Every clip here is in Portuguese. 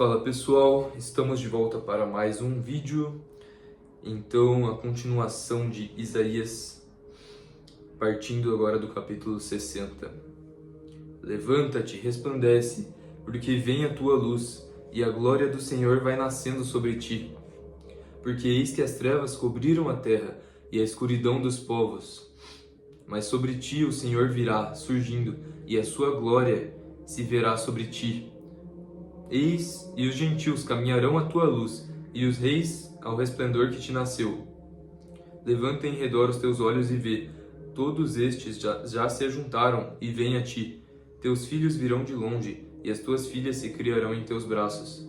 Fala pessoal, estamos de volta para mais um vídeo. Então, a continuação de Isaías, partindo agora do capítulo 60. Levanta-te, resplandece, porque vem a tua luz, e a glória do Senhor vai nascendo sobre ti. Porque eis que as trevas cobriram a terra, e a escuridão dos povos. Mas sobre ti o Senhor virá, surgindo, e a sua glória se verá sobre ti. Eis, e os gentios caminharão à tua luz, e os reis ao resplendor que te nasceu. Levanta em redor os teus olhos e vê, todos estes já se ajuntaram e vêm a ti. Teus filhos virão de longe, e as tuas filhas se criarão em teus braços.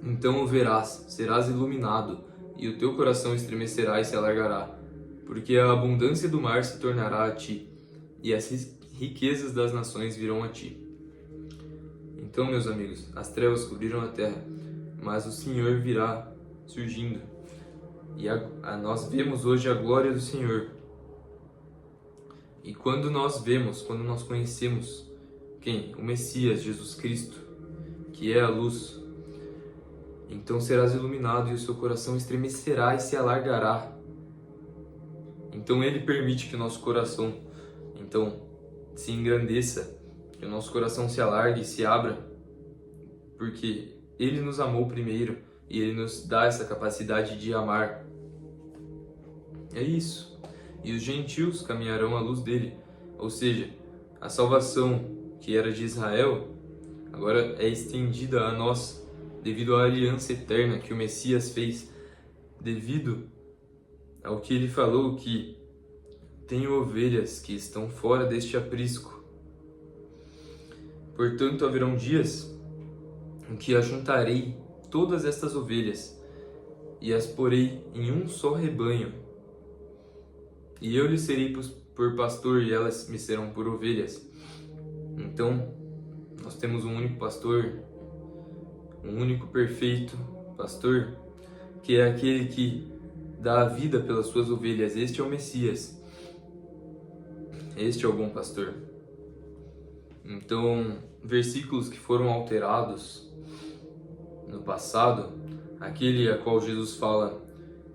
Então o verás, serás iluminado, e o teu coração estremecerá e se alargará, porque a abundância do mar se tornará a ti, e as riquezas das nações virão a ti. Então, meus amigos, as trevas cobriram a terra, mas o Senhor virá surgindo. E nós vemos hoje a glória do Senhor. E quando nós conhecemos quem? O Messias, Jesus Cristo, que é a luz, então serás iluminado e o seu coração estremecerá e se alargará. Então Ele permite que o nosso coração se engrandeça, que o nosso coração se alargue e se abra, porque Ele nos amou primeiro e Ele nos dá essa capacidade de amar. É isso. E os gentios caminharão à luz dele, ou seja, a salvação que era de Israel agora é estendida a nós devido à aliança eterna que o Messias fez, devido ao que ele falou que tem ovelhas que estão fora deste aprisco. Portanto, haverão dias em que ajuntarei todas estas ovelhas e as porei em um só rebanho. E eu lhes serei por pastor e elas me serão por ovelhas. Então, nós temos um único pastor, um único perfeito pastor, que é aquele que dá a vida pelas suas ovelhas. Este é o Messias. Este é o bom pastor. Então, versículos que foram alterados no passado, aquele a qual Jesus fala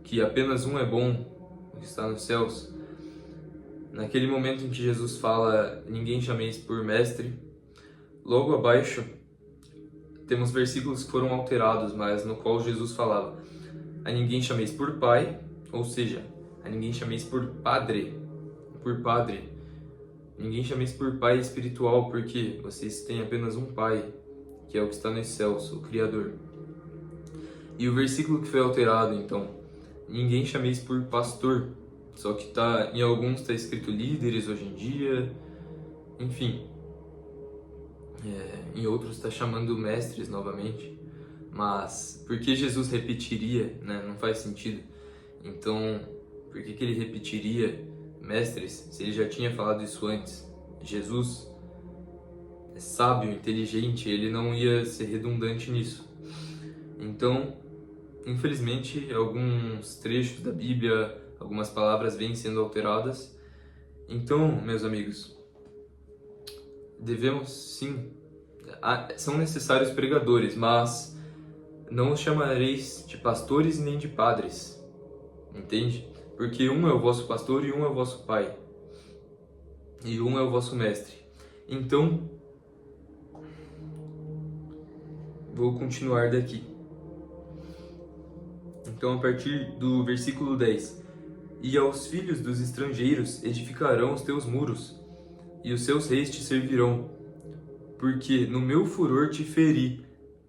que apenas um é bom, que está nos céus. Naquele momento em que Jesus fala, ninguém chameis por mestre, logo abaixo temos versículos que foram alterados, mas no qual Jesus falava, a ninguém chameis por pai, ou seja, a ninguém chameis por padre, ninguém chameis por pai espiritual, porque vocês têm apenas um pai, que é o que está nos céus, o Criador. E o versículo que foi alterado, então, ninguém chameis por pastor, só que em alguns está escrito líderes hoje em dia, enfim. Em outros está chamando mestres novamente, mas por que Jesus repetiria, né? Não faz sentido. Então, por que ele repetiria mestres, se ele já tinha falado isso antes? Jesus é sábio, inteligente, ele não ia ser redundante nisso. Então, infelizmente, alguns trechos da Bíblia, algumas palavras vêm sendo alteradas. Então, meus amigos, devemos sim, são necessários pregadores, mas não os chamareis de pastores nem de padres, entende? Porque um é o vosso pastor e um é o vosso pai, e um é o vosso mestre. Então, vou continuar daqui. Então, a partir do versículo 10. E aos filhos dos estrangeiros edificarão os teus muros, e os seus reis te servirão. Porque no meu furor te feri,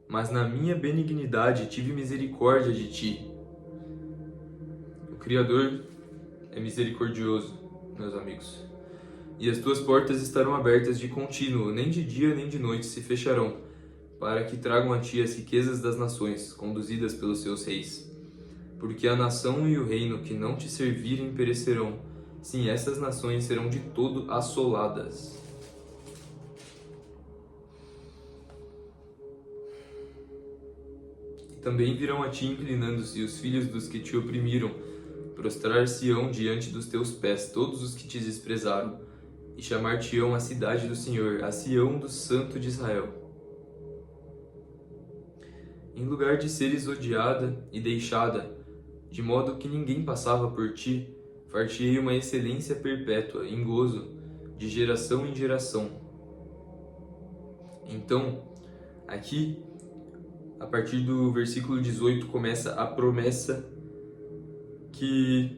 mas na minha benignidade tive misericórdia de ti. O Criador é misericordioso, meus amigos. E as tuas portas estarão abertas de contínuo, nem de dia nem de noite se fecharão, para que tragam a ti as riquezas das nações, conduzidas pelos seus reis. Porque a nação e o reino que não te servirem perecerão, sim, essas nações serão de todo assoladas. E também virão a ti inclinando-se os filhos dos que te oprimiram, prostrar-se-ão diante dos teus pés todos os que te desprezaram, e chamar-te-ão a cidade do Senhor, a Sião do Santo de Israel. em lugar de seres odiada e deixada, de modo que ninguém passava por ti, far-te-ei uma excelência perpétua, em gozo, de geração em geração. Então, aqui, a partir do versículo 18, começa a promessa que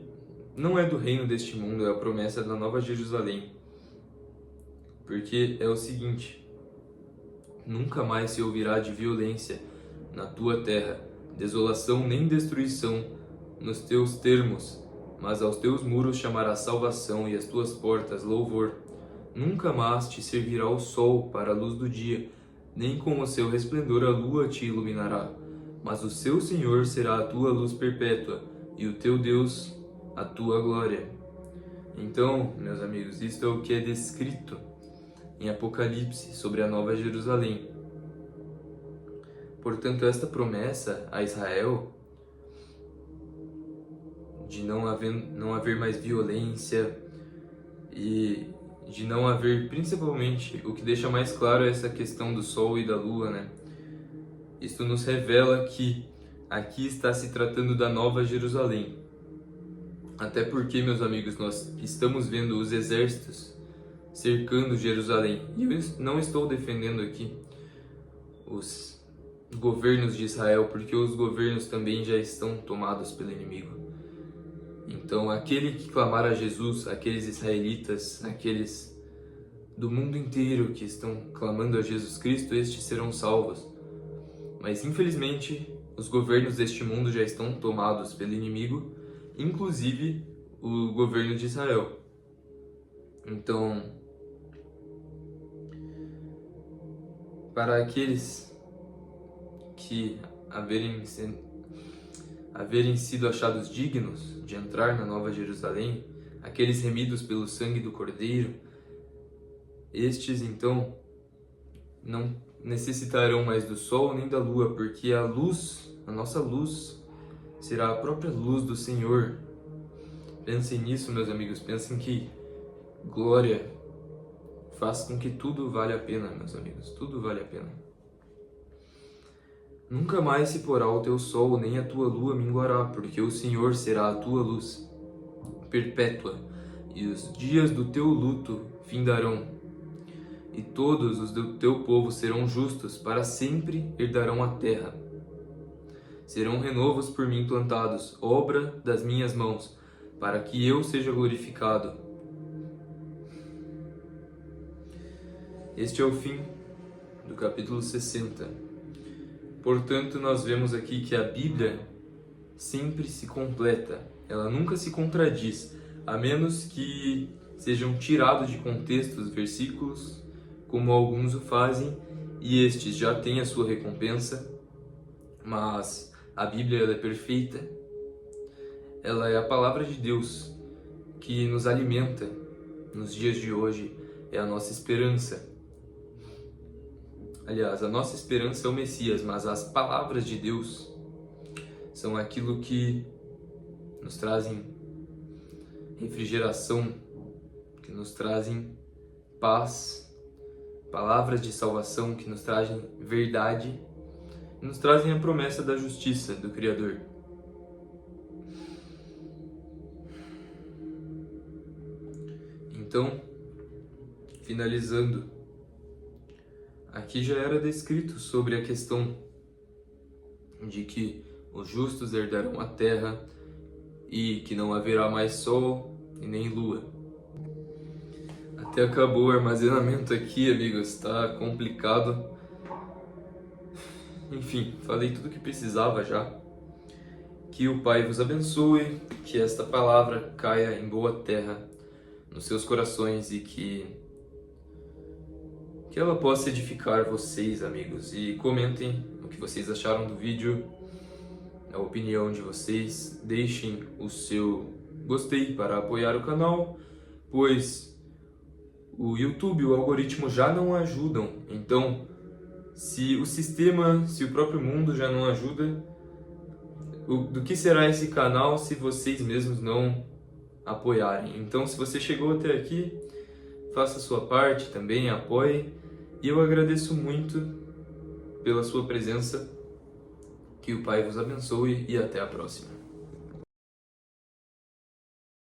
não é do reino deste mundo, é a promessa da Nova Jerusalém. Porque é o seguinte: nunca mais se ouvirá de violência na tua terra, desolação nem destruição nos teus termos, mas aos teus muros chamarás salvação e às tuas portas louvor. Nunca mais te servirá o sol para a luz do dia, nem com o seu resplendor a lua te iluminará, mas o seu Senhor será a tua luz perpétua e o teu Deus a tua glória. Então, meus amigos, isto é o que é descrito em Apocalipse sobre a Nova Jerusalém. Portanto, esta promessa a Israel de não haver mais violência e de não haver, principalmente, o que deixa mais claro é essa questão do sol e da lua, né? Isto nos revela que aqui está se tratando da Nova Jerusalém. Até porque, meus amigos, nós estamos vendo os exércitos cercando Jerusalém. E eu não estou defendendo aqui os governos de Israel, porque os governos também já estão tomados pelo inimigo. Então, aquele que clamar a Jesus, aqueles israelitas, aqueles do mundo inteiro que estão clamando a Jesus Cristo, estes serão salvos. Mas, infelizmente, os governos deste mundo já estão tomados pelo inimigo, inclusive o governo de Israel. Então, para aqueles que haverem sido achados dignos de entrar na Nova Jerusalém, aqueles remidos pelo sangue do Cordeiro, estes então não necessitarão mais do sol nem da lua, porque a luz, a nossa luz, será a própria luz do Senhor. Pensem nisso, meus amigos, pensem que glória faz com que tudo vale a pena, meus amigos, tudo vale a pena. Nunca mais se porá o teu sol, nem a tua lua minguará, porque o Senhor será a tua luz perpétua, e os dias do teu luto findarão, e todos os do teu povo serão justos, para sempre herdarão a terra. Serão renovos por mim plantados, obra das minhas mãos, para que eu seja glorificado. Este é o fim do capítulo 60. Portanto, nós vemos aqui que a Bíblia sempre se completa, ela nunca se contradiz, a menos que sejam tirados de contexto os versículos, como alguns o fazem, e estes já têm a sua recompensa, mas a Bíblia ela é perfeita, ela é a palavra de Deus que nos alimenta nos dias de hoje, é a nossa esperança. Aliás, a nossa esperança é o Messias, mas as palavras de Deus são aquilo que nos trazem refrigeração, que nos trazem paz, palavras de salvação que nos trazem verdade, nos trazem a promessa da justiça do Criador. Então, finalizando, aqui já era descrito sobre a questão de que os justos herdarão a terra e que não haverá mais sol e nem lua. Até acabou o armazenamento aqui, amigos, está complicado. Enfim, falei tudo o que precisava já. Que o Pai vos abençoe, que esta palavra caia em boa terra nos seus corações e que ela possa edificar vocês, amigos. E comentem o que vocês acharam do vídeo, a opinião de vocês. Deixem o seu gostei para apoiar o canal, pois o YouTube e o algoritmo já não ajudam. Então, se o sistema, se o próprio mundo já não ajuda, do que será esse canal se vocês mesmos não apoiarem? Então, se você chegou até aqui, faça a sua parte também, apoie. E eu agradeço muito pela sua presença Que o Pai vos abençoe e até a próxima.